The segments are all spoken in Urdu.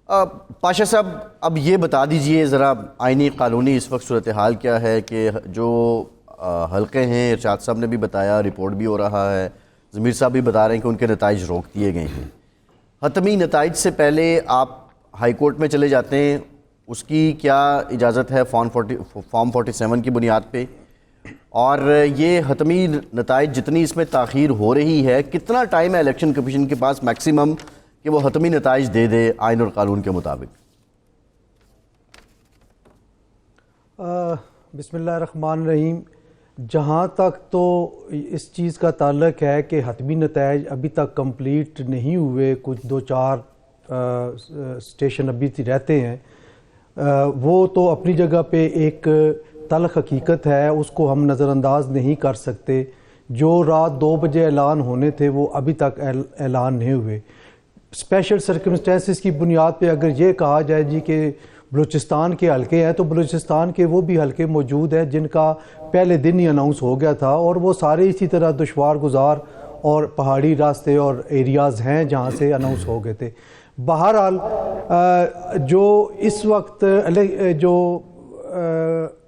پاشا صاحب اب یہ بتا دیجئے ذرا آئینی قانونی اس وقت صورتحال کیا ہے کہ جو حلقے ہیں، ارشاد صاحب نے بھی بتایا، رپورٹ بھی ہو رہا ہے، ضمیر صاحب بھی بتا رہے ہیں کہ ان کے نتائج روک دیے گئے ہیں۔ حتمی نتائج سے پہلے آپ ہائی کورٹ میں چلے جاتے ہیں، اس کی کیا اجازت ہے فارم 47 کی بنیاد پہ؟ اور یہ حتمی نتائج جتنی اس میں تاخیر ہو رہی ہے، کتنا ٹائم ہے الیکشن کمیشن کے پاس میکسیمم کہ وہ حتمی نتائج دے دے آئین اور قانون کے مطابق؟ بسم اللہ الرحمن الرحیم۔ جہاں تک تو اس چیز کا تعلق ہے کہ حتمی نتائج ابھی تک کمپلیٹ نہیں ہوئے، کچھ 2-4 اسٹیشن ابھی رہتے ہیں، وہ تو اپنی جگہ پہ ایک تلخ حقیقت ہے، اس کو ہم نظر انداز نہیں کر سکتے۔ جو رات 2 بجے اعلان ہونے تھے وہ ابھی تک اعلان نہیں ہوئے۔ اسپیشل سرکمسٹینسز کی بنیاد پہ اگر یہ کہا جائے جی کہ بلوچستان کے حلقے ہیں، تو بلوچستان کے وہ بھی حلقے موجود ہیں جن کا پہلے دن ہی اناؤنس ہو گیا تھا، اور وہ سارے اسی طرح دشوار گزار اور پہاڑی راستے اور ایریاز ہیں جہاں سے اناؤنس ہو گئے تھے۔ بہرحال جو اس وقت جو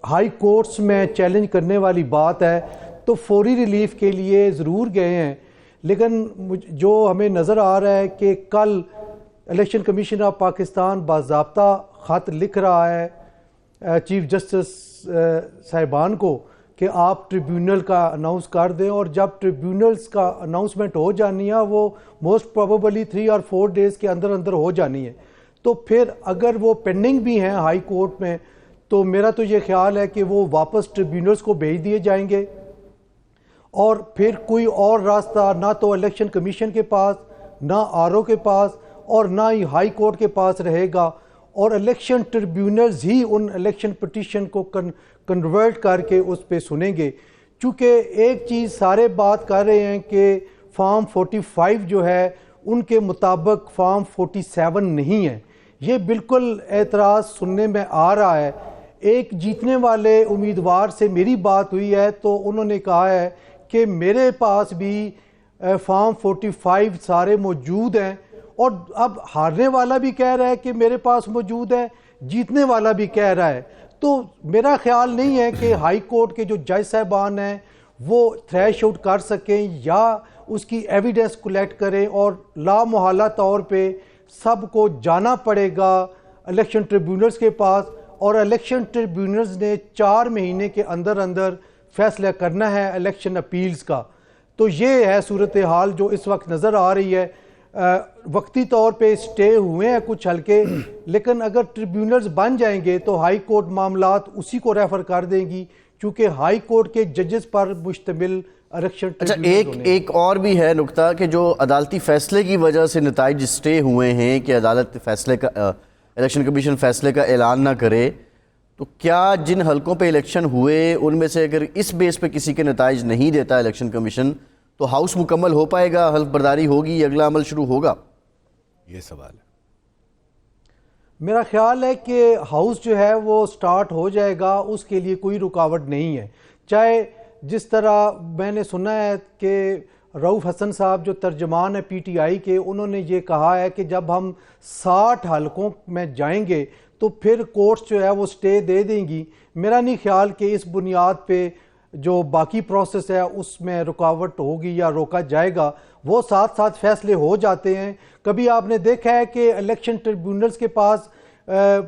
ہائی کورٹس میں چیلنج کرنے والی بات ہے تو فوری ریلیف کے لیے ضرور گئے ہیں، لیکن جو ہمیں نظر آ رہا ہے کہ کل الیکشن کمیشن آف پاکستان باضابطہ خط لکھ رہا ہے چیف جسٹس صاحبان کو کہ آپ ٹریبیونل کا اناؤنس کر دیں، اور جب ٹریبیونلز کا اناؤنسمنٹ ہو جانی ہے وہ موسٹ پروبیبلی 3 اور 4 ڈیز کے اندر اندر ہو جانی ہے۔ تو پھر اگر وہ پینڈنگ بھی ہیں ہائی کورٹ میں تو میرا تو یہ خیال ہے کہ وہ واپس ٹریبیونلز کو بھیج دیے جائیں گے، اور پھر کوئی اور راستہ نہ تو الیکشن کمیشن کے پاس، نہ آر او کے پاس، اور نہ ہی ہائی کورٹ کے پاس رہے گا، اور الیکشن ٹریبیونلز ہی ان الیکشن پٹیشن کو کنورٹ کر کے اس پہ سنیں گے۔ چونکہ ایک چیز سارے بات کر رہے ہیں کہ فارم 45 جو ہے ان کے مطابق فارم 47 نہیں ہے، یہ بالکل اعتراض سننے میں آ رہا ہے۔ ایک جیتنے والے امیدوار سے میری بات ہوئی ہے تو انہوں نے کہا ہے کہ میرے پاس بھی فارم 45 سارے موجود ہیں، اور اب ہارنے والا بھی کہہ رہا ہے کہ میرے پاس موجود ہے، جیتنے والا بھی کہہ رہا ہے۔ تو میرا خیال نہیں ہے کہ ہائی کورٹ کے جو جج صاحبان ہیں وہ تھریش آؤٹ کر سکیں یا اس کی ایویڈنس کلیکٹ کریں، اور لا محالہ طور پہ سب کو جانا پڑے گا الیکشن ٹریبیونلز کے پاس، اور الیکشن ٹریبیونلز نے 4 مہینے کے اندر اندر فیصلہ کرنا ہے الیکشن اپیلز کا۔ تو یہ ہے صورتحال جو اس وقت نظر آ رہی ہے۔ وقتی طور پہ سٹے ہوئے ہیں کچھ حلقے، لیکن اگر ٹریبیونلز بن جائیں گے تو ہائی کورٹ معاملات اسی کو ریفر کر دیں گی، کیونکہ ہائی کورٹ کے ججز پر مشتمل الیکشن ٹریبیونلز ایک اور بھی ہے نکتہ کہ جو عدالتی فیصلے کی وجہ سے نتائج سٹے ہوئے ہیں کہ عدالت فیصلے کا الیکشن کمیشن فیصلے کا اعلان نہ کرے، تو کیا جن حلقوں پہ الیکشن ہوئے ان میں سے اگر اس بیس پہ کسی کے نتائج نہیں دیتا الیکشن کمیشن تو ہاؤس مکمل ہو پائے گا، حلف برداری ہوگی، اگلا عمل شروع ہوگا؟ یہ سوال ہے۔ میرا خیال ہے کہ ہاؤس جو ہے وہ سٹارٹ ہو جائے گا، اس کے لیے کوئی رکاوٹ نہیں ہے۔ چاہے جس طرح میں نے سنا ہے کہ رؤف حسن صاحب جو ترجمان ہے پی ٹی آئی کے، انہوں نے یہ کہا ہے کہ جب ہم 60 حلقوں میں جائیں گے تو پھر کورٹس جو ہے وہ سٹے دے دیں گی۔ میرا نہیں خیال کہ اس بنیاد پہ جو باقی پروسیس ہے اس میں رکاوٹ ہوگی یا روکا جائے گا، وہ ساتھ ساتھ فیصلے ہو جاتے ہیں۔ کبھی آپ نے دیکھا ہے کہ الیکشن ٹریبیونلز کے پاس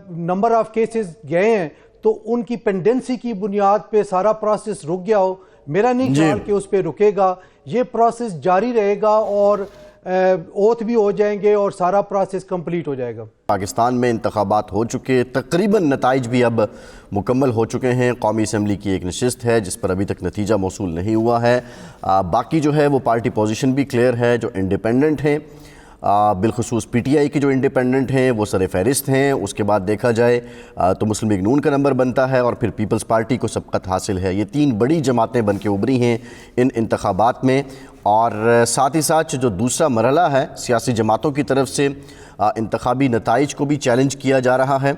نمبر آف کیسز گئے ہیں تو ان کی پینڈنسی کی بنیاد پہ سارا پروسیس رک گیا ہو، میرا نہیں خیال کہ اس پہ رکے گا۔ یہ پروسیس جاری رہے گا اور اوتھ بھی ہو جائیں گے اور سارا پروسیس کمپلیٹ ہو جائے گا۔ پاکستان میں انتخابات ہو چکے، تقریباً نتائج بھی اب مکمل ہو چکے ہیں۔ قومی اسمبلی کی ایک نشست ہے جس پر ابھی تک نتیجہ موصول نہیں ہوا ہے۔ باقی جو ہے وہ پارٹی پوزیشن بھی کلیئر ہے۔ جو انڈیپینڈنٹ ہیں بالخصوص پی ٹی آئی کے جو انڈیپینڈنٹ ہیں وہ سر فہرست ہیں، اس کے بعد دیکھا جائے تو مسلم لیگ نون کا نمبر بنتا ہے، اور پھر پیپلز پارٹی کو سبقت حاصل ہے۔ یہ 3 بڑی جماعتیں بن کے ابھری ہیں ان انتخابات میں، اور ساتھ ہی ساتھ جو دوسرا مرحلہ ہے سیاسی جماعتوں کی طرف سے انتخابی نتائج کو بھی چیلنج کیا جا رہا ہے۔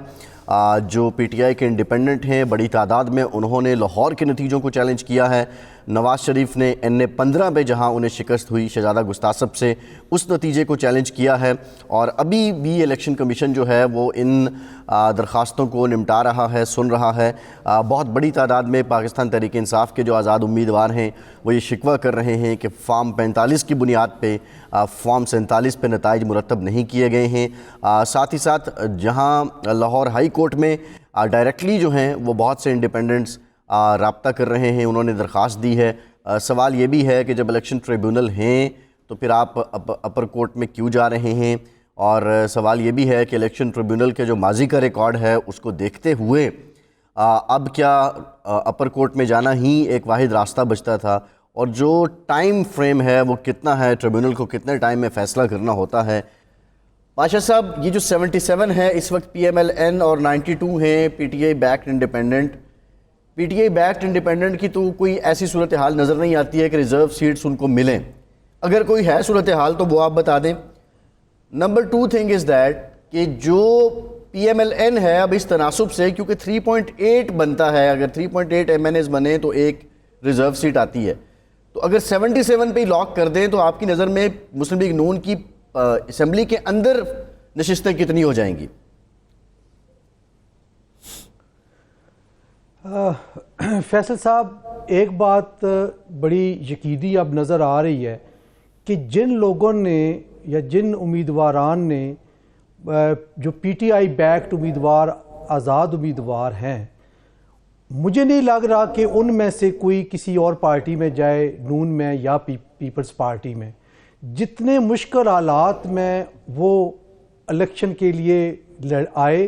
جو پی ٹی آئی کے انڈیپینڈنٹ ہیں بڑی تعداد میں انہوں نے لاہور کے نتیجوں کو چیلنج کیا ہے، نواز شریف نے NA-15 پہ جہاں انہیں شکست ہوئی شہزادہ گستاصب سے، اس نتیجے کو چیلنج کیا ہے، اور ابھی بھی الیکشن کمیشن جو ہے وہ ان درخواستوں کو نمٹا رہا ہے، سن رہا ہے۔ بہت بڑی تعداد میں پاکستان تحریک انصاف کے جو آزاد امیدوار ہیں وہ یہ شکوہ کر رہے ہیں کہ فارم 45 کی بنیاد پہ فارم 47 پہ نتائج مرتب نہیں کیے گئے ہیں۔ ساتھ ہی ساتھ جہاں لاہور ہائی کورٹ میں ڈائریکٹلی جو ہیں وہ بہت سے انڈیپینڈنٹس رابطہ کر رہے ہیں، انہوں نے درخواست دی ہے۔ سوال یہ بھی ہے کہ جب الیکشن ٹریبیونل ہیں تو پھر آپ اپر کورٹ میں کیوں جا رہے ہیں، اور سوال یہ بھی ہے کہ الیکشن ٹریبیونل کے جو ماضی کا ریکارڈ ہے اس کو دیکھتے ہوئے اب کیا اپر کورٹ میں جانا ہی ایک واحد راستہ بچتا تھا، اور جو ٹائم فریم ہے وہ کتنا ہے، ٹریبیونل کو کتنے ٹائم میں فیصلہ کرنا ہوتا ہے۔ پاشا صاحب، یہ جو 77 ہے اس وقت PMLN اور 92 ہیں PTI backed independent, PTI backed independent کی تو کوئی ایسی صورتحال نظر نہیں آتی ہے کہ ریزرو سیٹس ان کو ملیں، اگر کوئی ہے صورتحال تو وہ آپ بتا دیں۔ نمبر 2 تھنگ از دیٹ کہ جو PMLN ہے اب اس تناسب سے، کیونکہ 3.8 بنتا ہے، اگر 3.8 MNAs بنے تو ایک ریزرو سیٹ آتی ہے، تو اگر 77 پہ ہی لاک کر دیں تو آپ کی نظر میں مسلم لیگ نون کی اسمبلی کے اندر نشستیں کتنی ہو جائیں گی؟ فیصل صاحب، ایک بات بڑی یقینی اب نظر آ رہی ہے کہ جن لوگوں نے یا جن امیدواران نے جو PTI بیکڈ امیدوار آزاد امیدوار ہیں، مجھے نہیں لگ رہا کہ ان میں سے کوئی کسی اور پارٹی میں جائے، نون میں یا پیپلز پارٹی میں۔ جتنے مشکل حالات میں وہ الیکشن کے لیے آئے،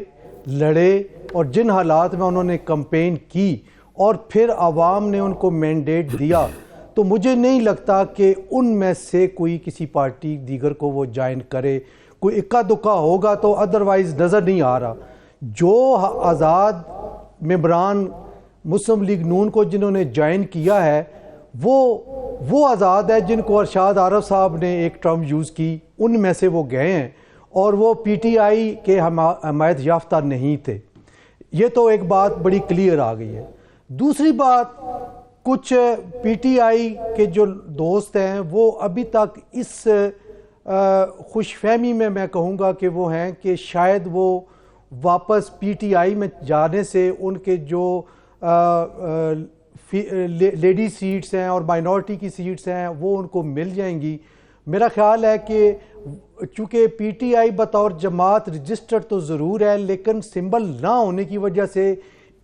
لڑے، اور جن حالات میں انہوں نے کمپین کی اور پھر عوام نے ان کو مینڈیٹ دیا، تو مجھے نہیں لگتا کہ ان میں سے کوئی کسی پارٹی دیگر کو وہ جوائن کرے۔ کوئی اکا دکا ہوگا تو ادروائز نظر نہیں آ رہا۔ جو آزاد ممبران مسلم لیگ نون کو جنہوں نے جوائن کیا ہے وہ آزاد ہے جن کو ارشاد عارف صاحب نے ایک ٹرم یوز کی، ان میں سے وہ گئے ہیں، اور وہ PTI کے حمایت یافتہ نہیں تھے۔ یہ تو ایک بات بڑی کلیئر آ گئی ہے۔ دوسری بات، کچھ PTI کے جو دوست ہیں وہ ابھی تک اس خوش فہمی میں کہوں گا کہ وہ ہیں کہ شاید وہ واپس PTI میں جانے سے ان کے جو لیڈی سیٹس ہیں اور مائنورٹی کی سیٹس ہیں وہ ان کو مل جائیں گی۔ میرا خیال ہے کہ چونکہ PTI بطور جماعت رجسٹرڈ تو ضرور ہے، لیکن سمبل نہ ہونے کی وجہ سے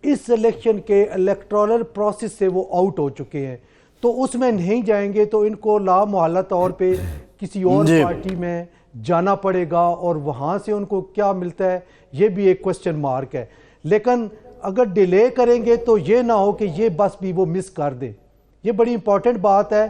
اس الیکشن کے الیکٹورل پروسیس سے وہ آؤٹ ہو چکے ہیں، تو اس میں نہیں جائیں گے تو ان کو لا محالہ طور پہ کسی اور پارٹی میں جانا پڑے گا، اور وہاں سے ان کو کیا ملتا ہے یہ بھی ایک کوسچن مارک ہے۔ لیکن اگر ڈیلے کریں گے تو یہ نہ ہو کہ یہ بس بھی وہ مس کر دے۔ یہ بڑی امپورٹنٹ بات ہے۔